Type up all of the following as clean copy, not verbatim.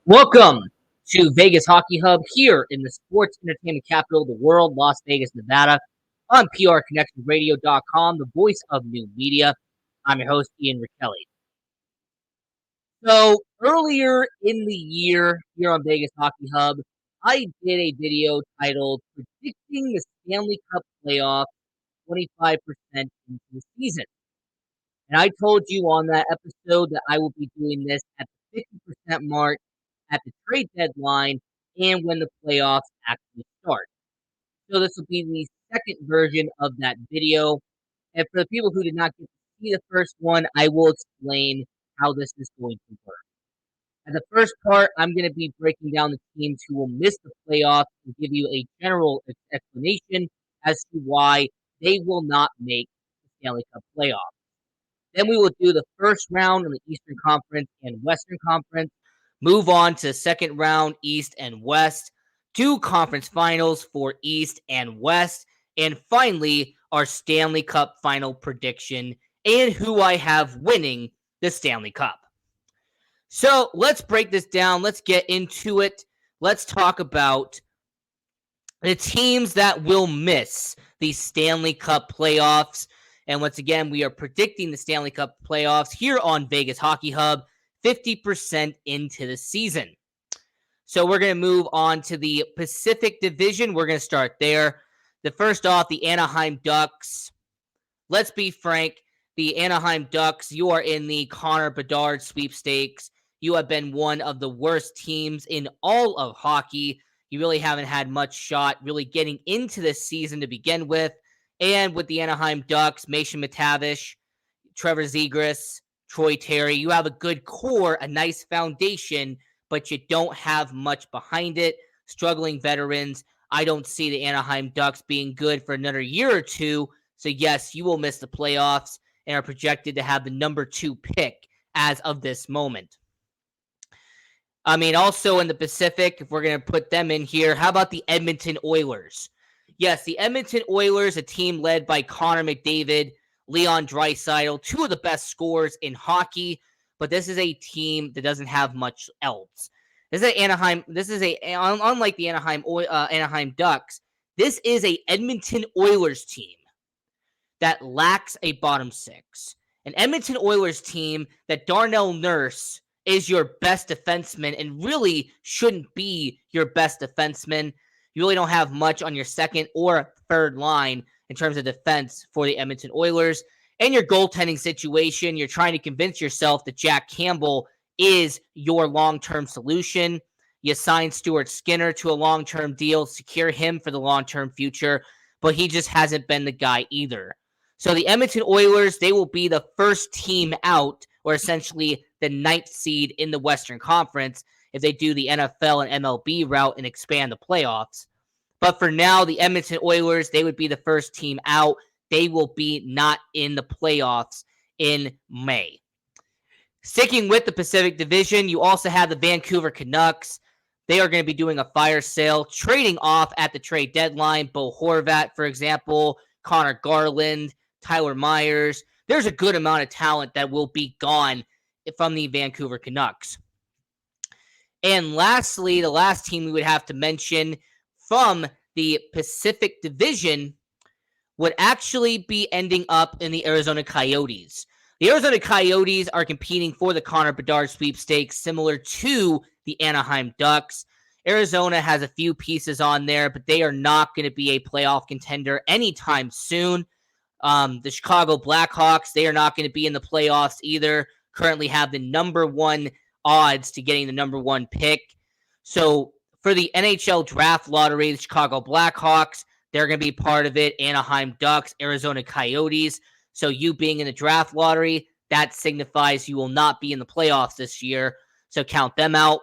Welcome to Vegas Hockey Hub here in the sports entertainment capital of the world, Las Vegas, Nevada, on PRConnectionRadio.com, the voice of new media. I'm your host, Ian Rachiele. So, earlier in the year here on Vegas Hockey Hub, I did a video titled Predicting the Stanley Cup Playoffs 25% into the season. And I told you on that episode that I will be doing this at the 50% mark at the trade deadline and when the playoffs actually start. So this will be the second version of that video. And for the people who did not get to see the first one, I will explain how this is going to work. In the first part, I'm going to be breaking down the teams who will miss the playoffs and give you a general explanation as to why they will not make the Stanley Cup playoffs. Then we will do the first round in the Eastern Conference and Western Conference, move on to the second round, East and West, two conference finals for East and West, and finally, our Stanley Cup final prediction and who I have winning the Stanley Cup. So let's break this down. Let's get into it. Let's talk about the teams that will miss the Stanley Cup playoffs. And once again, we are predicting the Stanley Cup playoffs here on Vegas Hockey Hub 50% into the season. So we're going to move on to the Pacific Division. We're going to start there. The first off, the Anaheim Ducks. Let's be frank, the Anaheim Ducks, you are in the Connor Bedard sweepstakes. You have been one of the worst teams in all of hockey. You really haven't had much shot really getting into this season to begin with. And with the Anaheim Ducks, Mason McTavish, Trevor Zegras, Troy Terry, you have a good core, a nice foundation, but you don't have much behind it. Struggling veterans. I don't see the Anaheim Ducks being good for another year or two. So yes, you will miss the playoffs and are projected to have the number 2 pick as of this moment. I mean, also in the Pacific, if we're going to put them in here, how about the Edmonton Oilers? Yes, the Edmonton Oilers, a team led by Connor McDavid, Leon Draisaitl, two of the best scorers in hockey, but this is a team that doesn't have much else. Unlike the Anaheim Ducks, this is a Edmonton Oilers team that lacks a bottom six. An Edmonton Oilers team that Darnell Nurse is your best defenseman and really shouldn't be your best defenseman. You really don't have much on your second or third line in terms of defense for the Edmonton Oilers. And your goaltending situation, you're trying to convince yourself that Jack Campbell is your long-term solution. You signed Stuart Skinner to a long-term deal, secure him for the long-term future, but he just hasn't been the guy either. So the Edmonton Oilers, they will be the first team out, or essentially the 9th seed in the Western Conference if they do the NFL and MLB route and expand the playoffs. But for now, the Edmonton Oilers, they would be the first team out. They will be not in the playoffs in May. Sticking with the Pacific Division, you also have the Vancouver Canucks. They are going to be doing a fire sale, trading off at the trade deadline. Bo Horvat, for example, Connor Garland, Tyler Myers. There's a good amount of talent that will be gone from the Vancouver Canucks. And lastly, the last team we would have to mention from the Pacific Division would actually be ending up in the Arizona Coyotes. The Arizona Coyotes are competing for the Connor Bedard sweepstakes, similar to the Anaheim Ducks. Arizona has a few pieces on there, but they are not going to be a playoff contender anytime soon. The Chicago Blackhawks, they are not going to be in the playoffs either. Currently have the number 1 odds to getting the number 1 pick. So for the NHL draft lottery, the Chicago Blackhawks, they're going to be part of it. Anaheim Ducks, Arizona Coyotes. So you being in the draft lottery, that signifies you will not be in the playoffs this year. So count them out.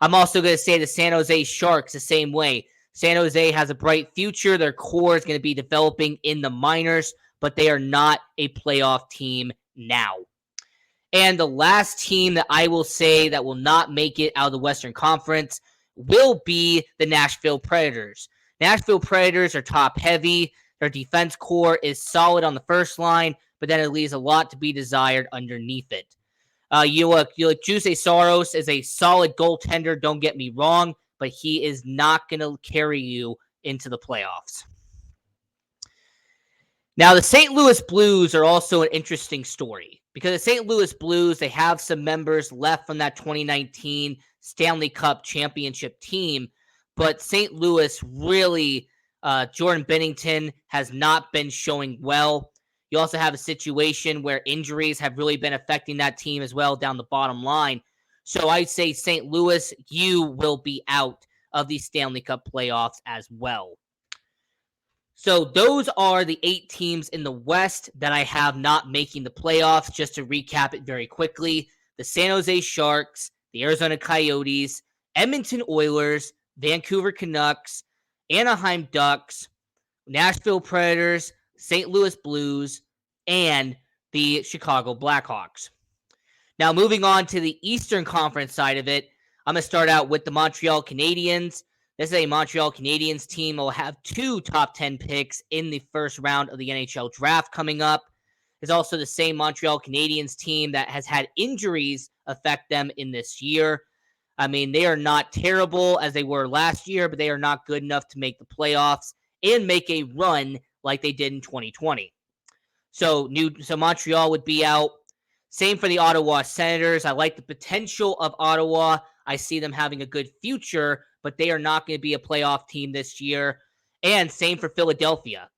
I'm also going to say the San Jose Sharks the same way. San Jose has a bright future. Their core is going to be developing in the minors, but they are not a playoff team now. And the last team that I will say that will not make it out of the Western Conference will be the Nashville Predators. Nashville Predators are top-heavy. Their defense core is solid on the first line, but then it leaves a lot to be desired underneath it. You look. Jose Soros is a solid goaltender. Don't get me wrong, but he is not going to carry you into the playoffs. Now, the St. Louis Blues are also an interesting story because the St. Louis Blues, they have some members left from that 2019 Stanley Cup championship team, but St. Louis really, Jordan Binnington has not been showing well. You also have a situation where injuries have really been affecting that team as well down the bottom line. So I'd say St. Louis, you will be out of the Stanley Cup playoffs as well. So those are the 8 teams in the West that I have not making the playoffs. Just to recap it very quickly, the San Jose Sharks, the Arizona Coyotes, Edmonton Oilers, Vancouver Canucks, Anaheim Ducks, Nashville Predators, St. Louis Blues, and the Chicago Blackhawks. Now moving on to the Eastern Conference side of it, I'm going to start out with the Montreal Canadiens. This is a Montreal Canadiens team that will have 2 top 10 picks in the first round of the NHL draft coming up. It's also the same Montreal Canadiens team that has had injuries affect them in this year. I mean, they are not terrible as they were last year, but they are not good enough to make the playoffs and make a run like they did in 2020. So Montreal would be out. Same for the Ottawa Senators. I like the potential of Ottawa. I see them having a good future, but they are not going to be a playoff team this year. And same for Philadelphia.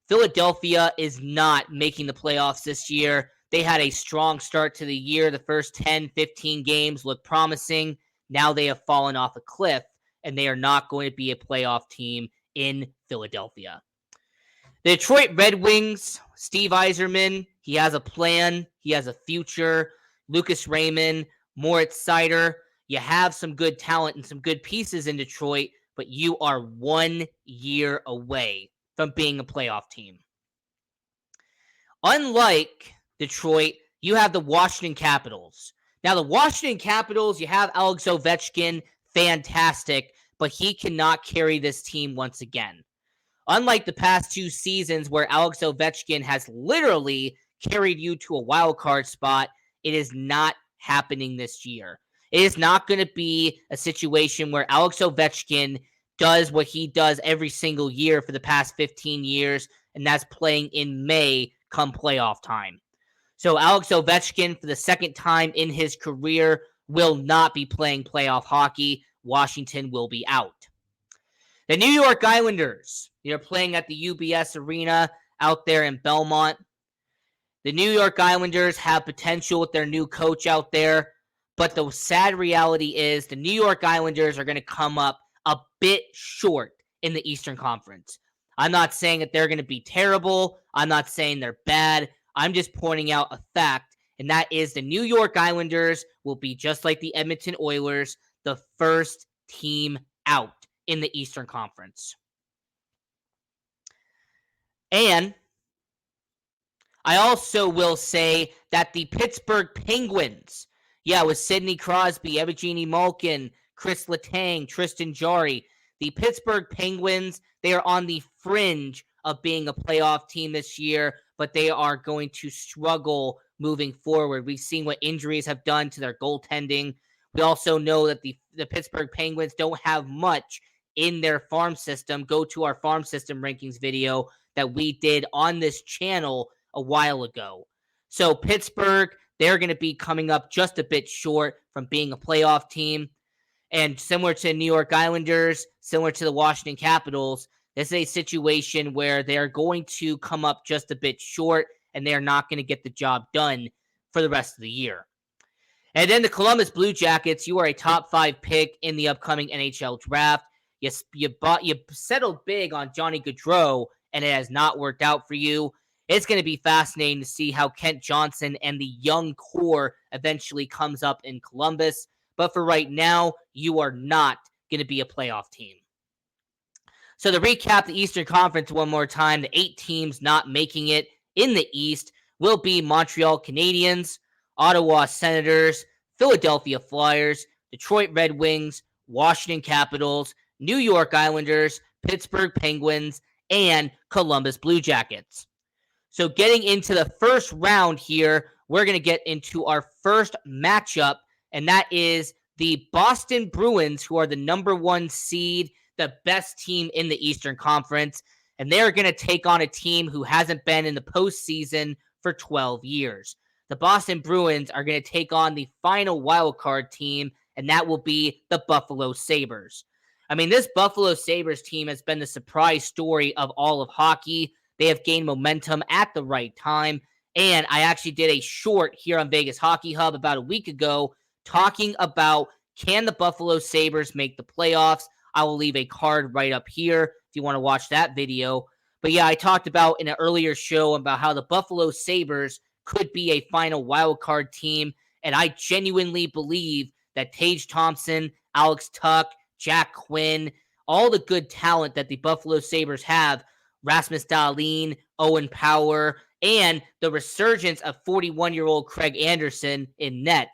Philadelphia is not making the playoffs this year. They had a strong start to the year. The first 10, 15 games looked promising. Now they have fallen off a cliff, and they are not going to be a playoff team in Philadelphia. The Detroit Red Wings, Steve Yzerman, he has a plan. He has a future. Lucas Raymond, Moritz Seider. You have some good talent and some good pieces in Detroit, but you are 1 year away from being a playoff team. Unlike Detroit, you have the Washington Capitals. Now, the Washington Capitals, you have Alex Ovechkin, fantastic, but he cannot carry this team once again. Unlike the past 2 seasons where Alex Ovechkin has literally carried you to a wild card spot, it is not happening this year. It is not going to be a situation where Alex Ovechkin does what he does every single year for the past 15 years, and that's playing in May come playoff time. So Alex Ovechkin, for the second time in his career, will not be playing playoff hockey. Washington will be out. The New York Islanders, they're playing at the UBS Arena out there in Belmont. The New York Islanders have potential with their new coach out there, but the sad reality is the New York Islanders are going to come up a bit short in the Eastern Conference. I'm not saying that they're going to be terrible. I'm not saying they're bad. I'm just pointing out a fact, and that is the New York Islanders will be just like the Edmonton Oilers, the first team out in the Eastern Conference. And I also will say that the Pittsburgh Penguins, with Sidney Crosby, Evgeny Malkin, Chris Letang, Tristan Jarry, the Pittsburgh Penguins, they are on the fringe of being a playoff team this year, but they are going to struggle moving forward. We've seen what injuries have done to their goaltending. We also know that the Pittsburgh Penguins don't have much in their farm system. Go to our farm system rankings video that we did on this channel a while ago. So Pittsburgh, they're going to be coming up just a bit short from being a playoff team. And similar to the New York Islanders, similar to the Washington Capitals, this is a situation where they're going to come up just a bit short and they're not going to get the job done for the rest of the year. And then the Columbus Blue Jackets, you are a top 5 pick in the upcoming NHL draft. You settled big on Johnny Gaudreau, and it has not worked out for you. It's going to be fascinating to see how Kent Johnson and the young core eventually comes up in Columbus. But for right now, you are not going to be a playoff team. So to recap the Eastern Conference one more time, the 8 teams not making it in the East will be Montreal Canadiens, Ottawa Senators, Philadelphia Flyers, Detroit Red Wings, Washington Capitals, New York Islanders, Pittsburgh Penguins, and Columbus Blue Jackets. So getting into the first round here we're going to get into our first matchup, and that is the Boston Bruins, who are the number 1 seed, the best team in the Eastern Conference, and they're going to take on a team who hasn't been in the postseason for 12 years. The Boston Bruins are going to take on the final wildcard team, and that will be the Buffalo Sabres. I mean, this Buffalo Sabres team has been the surprise story of all of hockey. They have gained momentum at the right time, and I actually did a short here on Vegas Hockey Hub about a week ago talking about, can the Buffalo Sabres make the playoffs? I will leave a card right up here if you want to watch that video. But yeah, I talked about in an earlier show about how the Buffalo Sabres could be a final wildcard team, and I genuinely believe that Tage Thompson, Alex Tuch, Jack Quinn, all the good talent that the Buffalo Sabres have, Rasmus Dahlin, Owen Power, and the resurgence of 41-year-old Craig Anderson in net,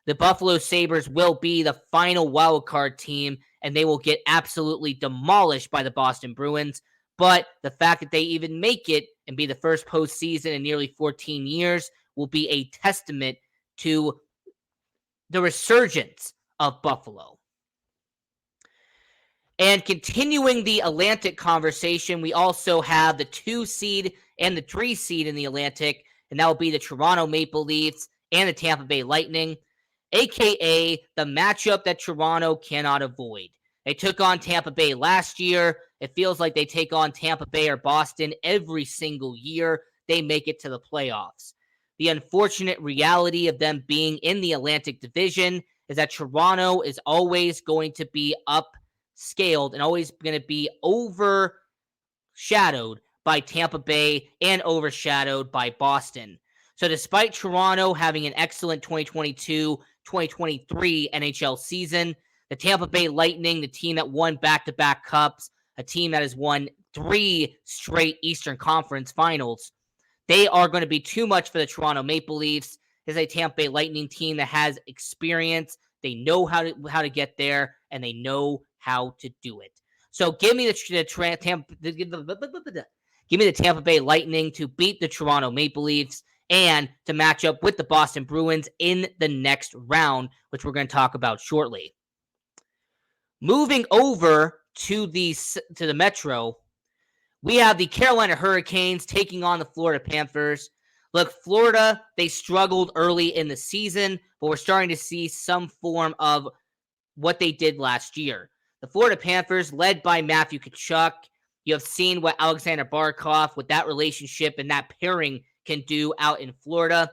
the Buffalo Sabres will be the final wildcard team, and they will get absolutely demolished by the Boston Bruins. But the fact that they even make it and be the first postseason in nearly 14 years will be a testament to the resurgence of Buffalo. And continuing the Atlantic conversation, we also have the 2 seed and the 3 seed in the Atlantic, and that will be the Toronto Maple Leafs and the Tampa Bay Lightning, aka the matchup that Toronto cannot avoid. They took on Tampa Bay last year. It feels like they take on Tampa Bay or Boston every single year they make it to the playoffs. The unfortunate reality of them being in the Atlantic Division is that Toronto is always going to be upscaled and always going to be overshadowed by Tampa Bay and overshadowed by Boston. So despite Toronto having an excellent 2022-2023 NHL season, the Tampa Bay Lightning, the team that won back-to-back cups, a team that has won 3 straight Eastern Conference finals, they are going to be too much for the Toronto Maple Leafs. This is a Tampa Bay Lightning team that has experience. They know how to get there, and they know how to do it. So give me the Tampa Bay Lightning to beat the Toronto Maple Leafs and to match up with the Boston Bruins in the next round, which we're going to talk about shortly. Moving over to the Metro, we have the Carolina Hurricanes taking on the Florida Panthers. Look, Florida, they struggled early in the season, but we're starting to see some form of what they did last year. The Florida Panthers, led by Matthew Tkachuk, you have seen what Alexander Barkov, with that relationship and that pairing, can do out in Florida.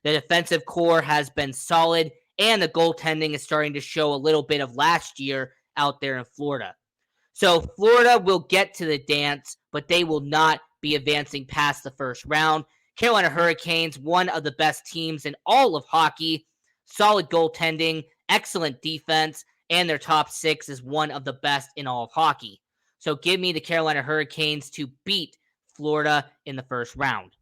The defensive core has been solid, and the goaltending is starting to show a little bit of last year out there in Florida. So Florida will get to the dance, but they will not be advancing past the first round. Carolina Hurricanes, one of the best teams in all of hockey, solid goaltending, excellent defense, and their top 6 is one of the best in all of hockey. So give me the Carolina Hurricanes to beat Florida in the first round.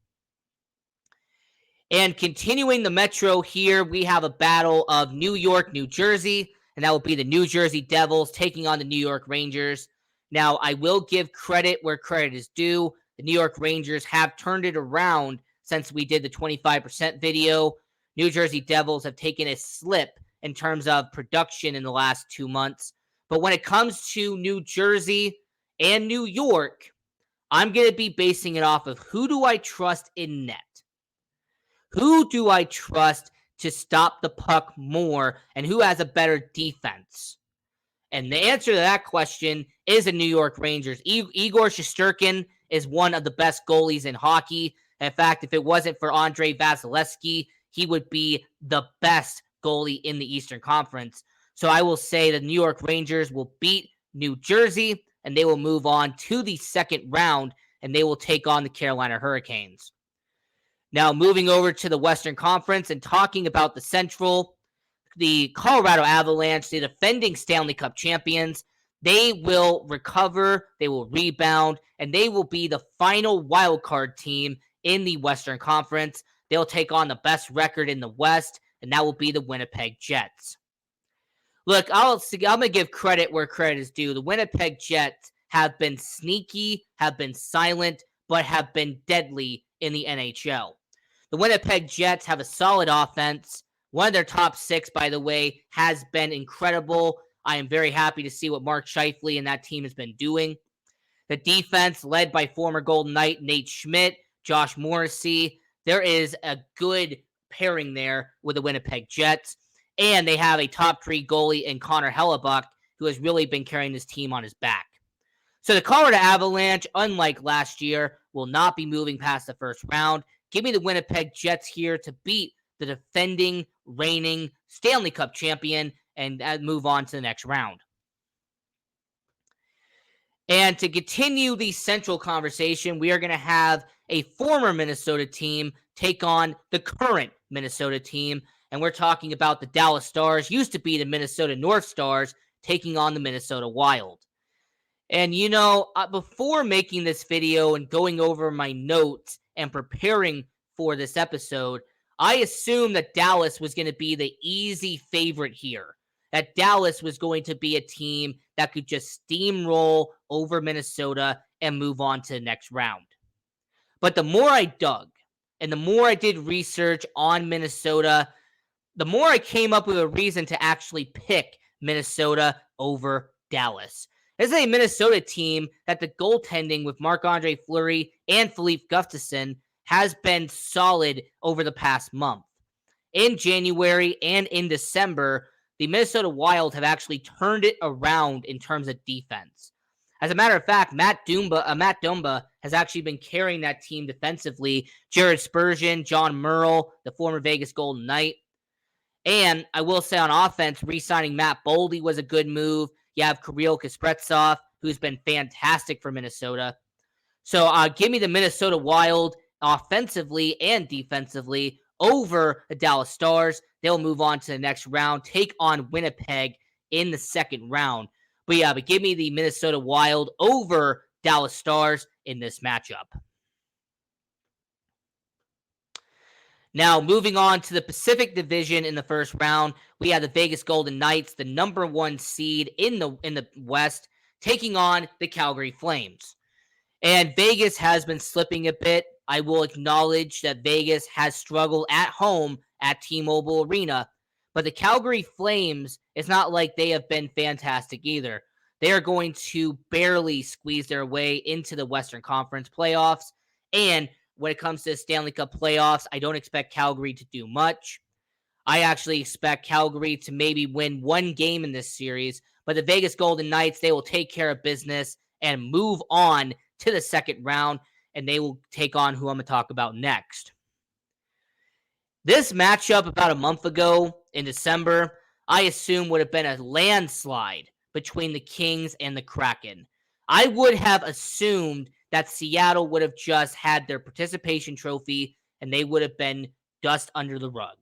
And continuing the Metro here, we have a battle of New York, New Jersey, and that will be the New Jersey Devils taking on the New York Rangers. Now, I will give credit where credit is due. The New York Rangers have turned it around since we did the 25% video. New Jersey Devils have taken a slip in terms of production in the last 2 months. But when it comes to New Jersey and New York, I'm going to be basing it off of who do I trust in net? Who do I trust to stop the puck more, and who has a better defense? And the answer to that question is the New York Rangers. Igor Shesterkin is one of the best goalies in hockey. In fact, if it wasn't for Andrei Vasilevsky, he would be the best goalie in the Eastern Conference. So I will say the New York Rangers will beat New Jersey, and they will move on to the second round, and they will take on the Carolina Hurricanes. Now, moving over to the Western Conference and talking about the Central, the Colorado Avalanche, the defending Stanley Cup champions, they will recover, they will rebound, and they will be the final wildcard team in the Western Conference. They'll take on the best record in the West, and that will be the Winnipeg Jets. Look, I'm going to give credit where credit is due. The Winnipeg Jets have been sneaky, have been silent, but have been deadly in the NHL. The Winnipeg Jets have a solid offense. One of their top 6, by the way, has been incredible. I am very happy to see what Mark Scheifele and that team has been doing. The defense, led by former Golden Knight Nate Schmidt, Josh Morrissey, there is a good pairing there with the Winnipeg Jets. And they have a top 3 goalie in Connor Hellebuck, who has really been carrying this team on his back. So the Colorado Avalanche, unlike last year, will not be moving past the first round. Give me the Winnipeg Jets here to beat the defending, reigning Stanley Cup champion and move on to the next round. And to continue the central conversation, we are going to have a former Minnesota team take on the current Minnesota team. And we're talking about the Dallas Stars, used to be the Minnesota North Stars, taking on the Minnesota Wild. And, before making this video and going over my notes and preparing for this episode, I assumed that Dallas was going to be the easy favorite here. That Dallas was going to be a team that could just steamroll over Minnesota and move on to the next round. But the more I dug and the more I did research on Minnesota, the more I came up with a reason to actually pick Minnesota over Dallas. This is a Minnesota team that the goaltending with Marc-Andre Fleury and Philippe Gustafsson has been solid over the past month. In January and in December, the Minnesota Wild have actually turned it around in terms of defense. As a matter of fact, Matt Dumba has actually been carrying that team defensively. Jared Spurgeon, John Merle, the former Vegas Golden Knight. And I will say on offense, re-signing Matt Boldy was a good move. You have Kirill Kaprizov, who's been fantastic for Minnesota. So give me the Minnesota Wild offensively and defensively over the Dallas Stars. They'll move on to the next round, take on Winnipeg in the second round. But give me the Minnesota Wild over Dallas Stars in this matchup. Now, moving on to the Pacific Division in the first round, we have the Vegas Golden Knights, the number 1 seed in the West, taking on the Calgary Flames. And Vegas has been slipping a bit. I will acknowledge that Vegas has struggled at home at T-Mobile Arena. But the Calgary Flames, it's not like they have been fantastic either. They are going to barely squeeze their way into the Western Conference playoffs. And when it comes to the Stanley Cup playoffs, I don't expect Calgary to do much. I actually expect Calgary to maybe win 1 game in this series. But the Vegas Golden Knights, they will take care of business and move on to the second round. And they will take on who I'm going to talk about next. This matchup about a month ago in December, I assume would have been a landslide between the Kings and the Kraken. I would have assumed that Seattle would have just had their participation trophy and they would have been dust under the rug.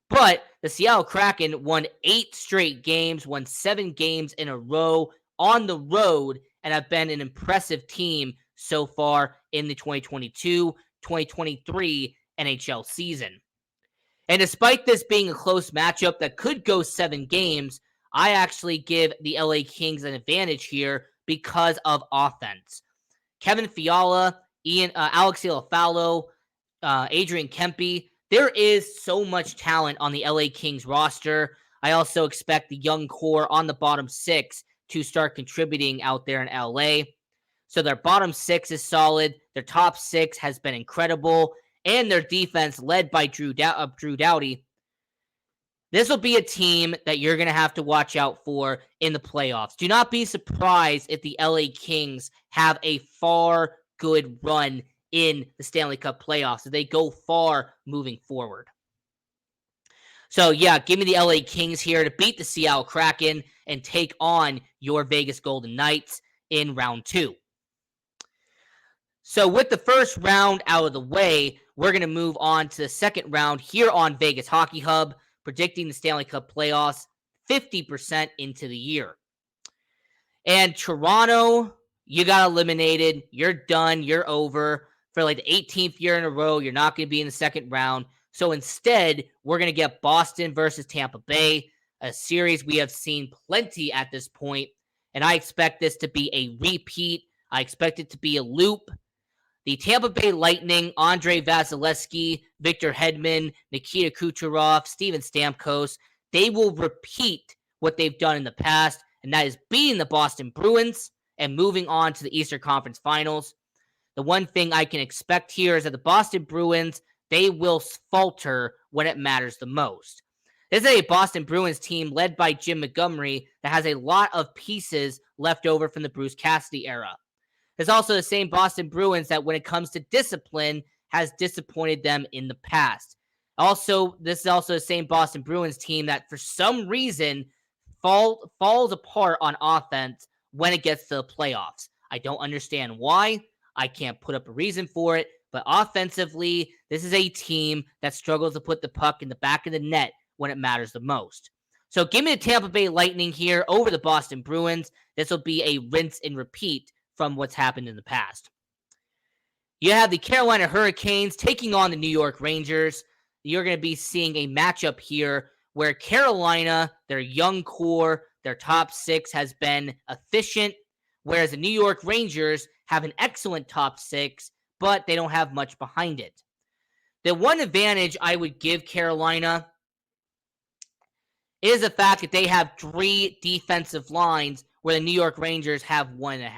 But the Seattle Kraken won 8 straight games, won 7 games in a row on the road, and have been an impressive team so far in the 2022-2023 NHL season. And despite this being a close matchup that could go 7 games, I actually give the LA Kings an advantage here because of offense. Kevin Fiala, Alex Iafallo, Adrian Kempe, there is so much talent on the LA Kings roster. I also expect the young core on the bottom 6 to start contributing out there in LA. So their bottom 6 is solid. Their top 6 has been incredible. And their defense, led by Drew Doughty. This will be a team that you're going to have to watch out for in the playoffs. Do not be surprised if the LA Kings have a far good run in the Stanley Cup playoffs, if they go far moving forward. So, give me the LA Kings here to beat the Seattle Kraken and take on your Vegas Golden Knights in round 2. So, with the first round out of the way, we're going to move on to the second round here on Vegas Hockey Hub, predicting the Stanley Cup playoffs 50% into the year. And Toronto, you got eliminated. You're done. You're over. For like the 18th year in a row, you're not going to be in the second round. So instead, we're going to get Boston versus Tampa Bay, a series we have seen plenty at this point. And I expect this to be a repeat. I expect it to be a loop. The Tampa Bay Lightning, Andrei Vasilevsky, Victor Hedman, Nikita Kucherov, Steven Stamkos, they will repeat what they've done in the past, and that is beating the Boston Bruins and moving on to the Eastern Conference Finals. The one thing I can expect here is that the Boston Bruins, they will falter when it matters the most. This is a Boston Bruins team led by Jim Montgomery that has a lot of pieces left over from the Bruce Cassidy era. There's also the same Boston Bruins that, when it comes to discipline, has disappointed them in the past. Also, this is also the same Boston Bruins team that, for some reason, falls apart on offense when it gets to the playoffs. I don't understand why. I can't put up a reason for it. But offensively, this is a team that struggles to put the puck in the back of the net when it matters the most. So give me the Tampa Bay Lightning here over the Boston Bruins. This will be a rinse and repeat from what's happened in the past. You have the Carolina Hurricanes taking on the New York Rangers. You're going to be seeing a matchup here where Carolina, their young core, their top six has been efficient, whereas the New York Rangers have an excellent top six, but they don't have much behind it. The one advantage I would give Carolina is the fact that they have 3 defensive lines where the New York Rangers have 1.5.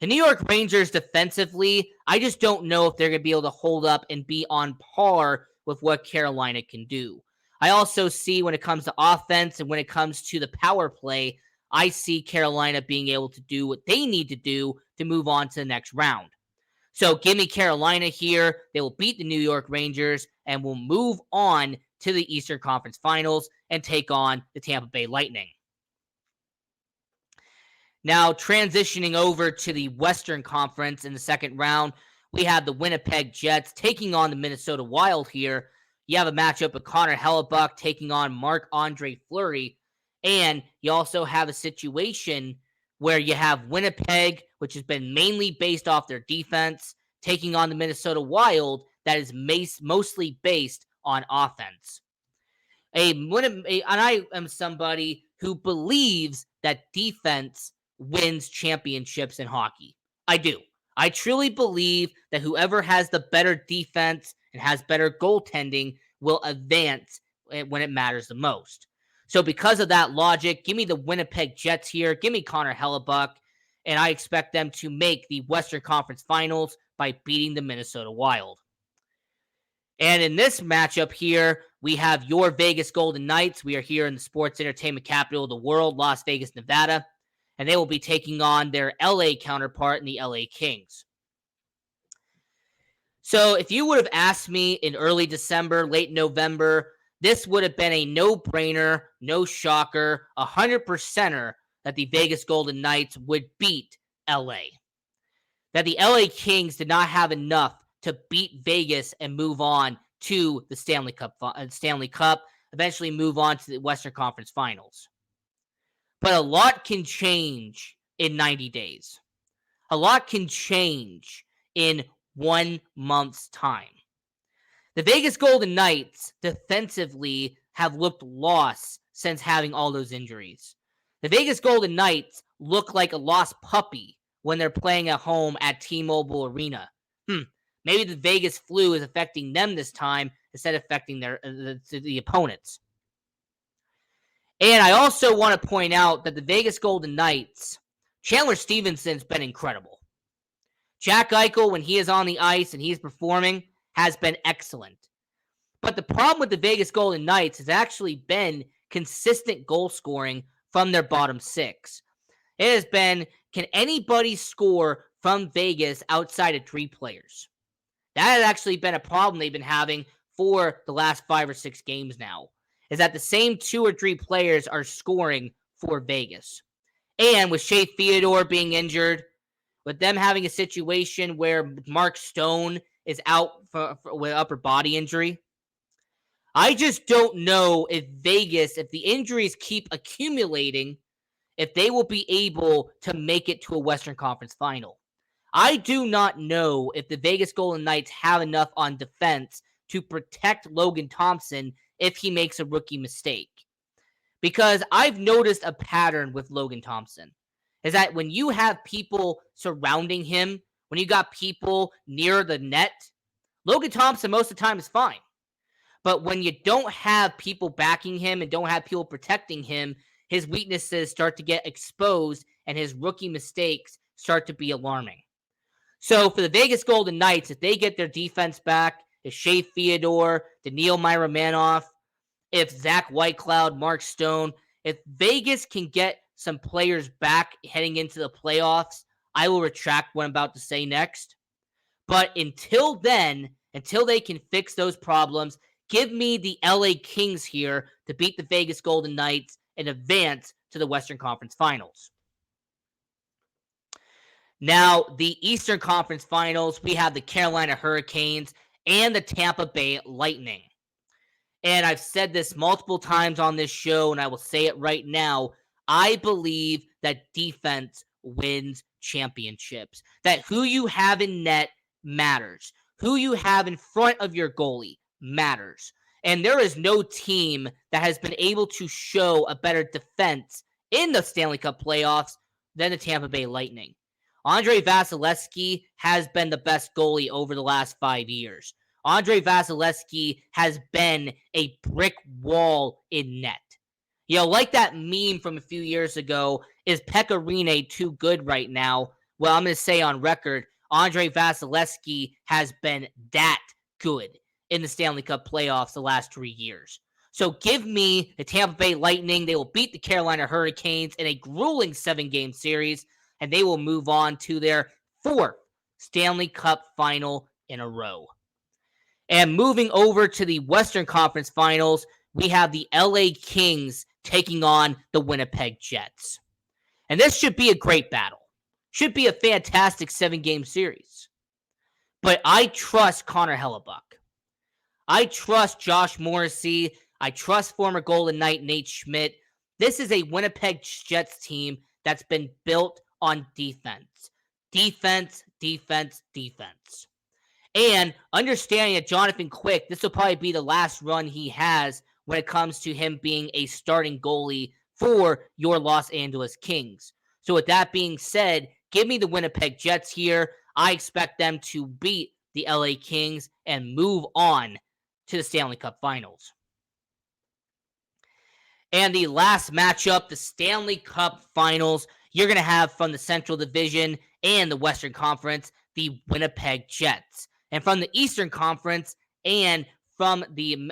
The New York Rangers defensively, I just don't know if they're going to be able to hold up and be on par with what Carolina can do. I also see, when it comes to offense and when it comes to the power play, I see Carolina being able to do what they need to do to move on to the next round. So give me Carolina here. They will beat the New York Rangers and will move on to the Eastern Conference Finals and take on the Tampa Bay Lightning. Now, transitioning over to the Western Conference in the second round, we have the Winnipeg Jets taking on the Minnesota Wild here. You have a matchup of Connor Hellebuyck taking on Marc-Andre Fleury. And you also have a situation where you have Winnipeg, which has been mainly based off their defense, taking on the Minnesota Wild that is mostly based on offense. And I am somebody who believes that defense wins championships in hockey. I do. I truly believe that whoever has the better defense and has better goaltending will advance when it matters the most. So because of that logic, give me the Winnipeg Jets here. Give me Connor Hellebuyck. And I expect them to make the Western Conference Finals by beating the Minnesota Wild. And in this matchup here, we have your Vegas Golden Knights. We are here in the sports entertainment capital of the world, Las Vegas, Nevada. And they will be taking on their LA counterpart in the LA Kings. So if you would have asked me in early December, late November, this would have been a no-brainer, no shocker, 100%er that the Vegas Golden Knights would beat LA. That the LA Kings did not have enough to beat Vegas and move on to the Stanley Cup, eventually move on to the Western Conference Finals. But a lot can change in 90 days. A lot can change in 1 month's time. The Vegas Golden Knights defensively have looked lost since having all those injuries. The Vegas Golden Knights look like a lost puppy when they're playing at home at T-Mobile Arena. Maybe the Vegas flu is affecting them this time instead of affecting the opponents. And I also want to point out that the Vegas Golden Knights, Chandler Stevenson's been incredible. Jack Eichel, when he is on the ice and he's performing, has been excellent. But the problem with the Vegas Golden Knights has actually been consistent goal scoring from their bottom six. It has been, can anybody score from Vegas outside of 3 players? That has actually been a problem they've been having for the last 5 or 6 games now, is that the same 2 or 3 players are scoring for Vegas. And with Shea Theodore being injured, with them having a situation where Mark Stone is out with upper body injury, I just don't know if Vegas, if the injuries keep accumulating, if they will be able to make it to a Western Conference Final. I do not know if the Vegas Golden Knights have enough on defense to protect Logan Thompson if he makes a rookie mistake. Because I've noticed a pattern with Logan Thompson, is that when you have people surrounding him, when you got people near the net, Logan Thompson most of the time is fine. But when you don't have people backing him and don't have people protecting him, his weaknesses start to get exposed and his rookie mistakes start to be alarming. So for the Vegas Golden Knights, if they get their defense back, if Shea Theodore, Daniil Myromanov, if Zach Whitecloud, Mark Stone, if Vegas can get some players back heading into the playoffs, I will retract what I'm about to say next. But until then, until they can fix those problems, give me the LA Kings here to beat the Vegas Golden Knights and advance to the Western Conference Finals. Now, the Eastern Conference Finals, we have the Carolina Hurricanes and the Tampa Bay Lightning. And I've said this multiple times on this show, and I will say it right now. I believe that defense wins championships. That who you have in net matters. Who you have in front of your goalie matters. And there is no team that has been able to show a better defense in the Stanley Cup playoffs than the Tampa Bay Lightning. Andrei Vasilevskiy has been the best goalie over the last 5 years. Andrei Vasilevskiy has been a brick wall in net. You know, like that meme from a few years ago, is Pekka Rinne too good right now? Well, I'm going to say on record, Andrei Vasilevskiy has been that good in the Stanley Cup playoffs the last 3 years. So give me the Tampa Bay Lightning. They will beat the Carolina Hurricanes in a grueling 7-game series, and they will move on to their 4th Stanley Cup final in a row. And moving over to the Western Conference Finals, we have the LA Kings taking on the Winnipeg Jets. And this should be a great battle. Should be a fantastic 7-game series. But I trust Connor Hellebuck. I trust Josh Morrissey. I trust former Golden Knight Nate Schmidt. This is a Winnipeg Jets team that's been built on defense. Defense, defense, defense. And understanding that Jonathan Quick, this will probably be the last run he has when it comes to him being a starting goalie for your Los Angeles Kings. So with that being said, give me the Winnipeg Jets here. I expect them to beat the LA Kings and move on to the Stanley Cup Finals. And the last matchup, the Stanley Cup Finals, you're going to have from the Central Division and the Western Conference, the Winnipeg Jets. And from the Eastern Conference and from the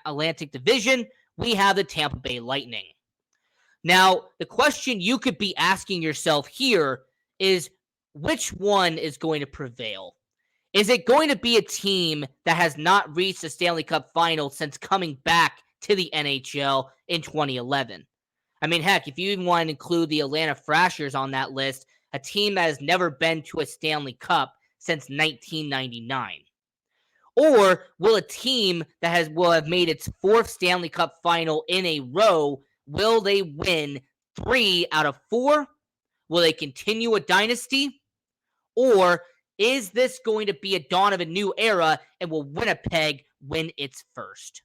Atlantic Division, we have the Tampa Bay Lightning. Now, the question you could be asking yourself here is, which one is going to prevail? Is it going to be a team that has not reached the Stanley Cup Final since coming back to the NHL in 2011? I mean, heck, if you even want to include the Atlanta Thrashers on that list, a team that has never been to a Stanley Cup since 1999. Or will a team that will have made its 4th Stanley Cup final in a row, will they win 3 out of 4? Will they continue a dynasty? Or is this going to be a dawn of a new era, and will Winnipeg win its first?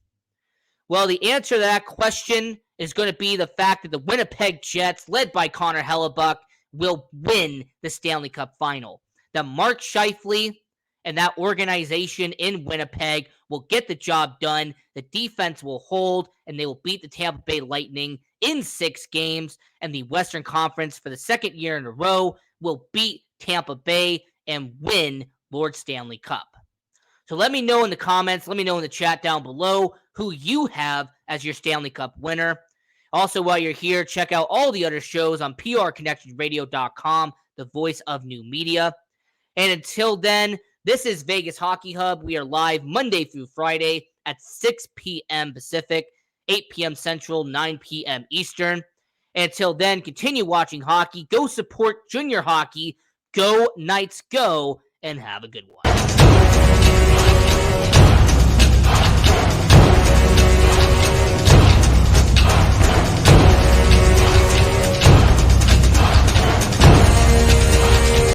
Well, the answer to that question is going to be the fact that the Winnipeg Jets, led by Connor Hellebuck, will win the Stanley Cup final. That Mark Scheifele and that organization in Winnipeg will get the job done. The defense will hold, and they will beat the Tampa Bay Lightning in 6 games. And the Western Conference, for the 2nd year in a row, will beat Tampa Bay and win Lord Stanley Cup. So let me know in the comments, let me know in the chat down below who you have as your Stanley Cup winner. Also, while you're here, check out all the other shows on prconnectionradio.com, the voice of new media. And until then, this is Vegas Hockey Hub. We are live Monday through Friday at 6 p.m. Pacific, 8 p.m. Central, 9 p.m. Eastern. And until then, continue watching hockey. Go support junior hockey. Go Knights, go, and have a good one.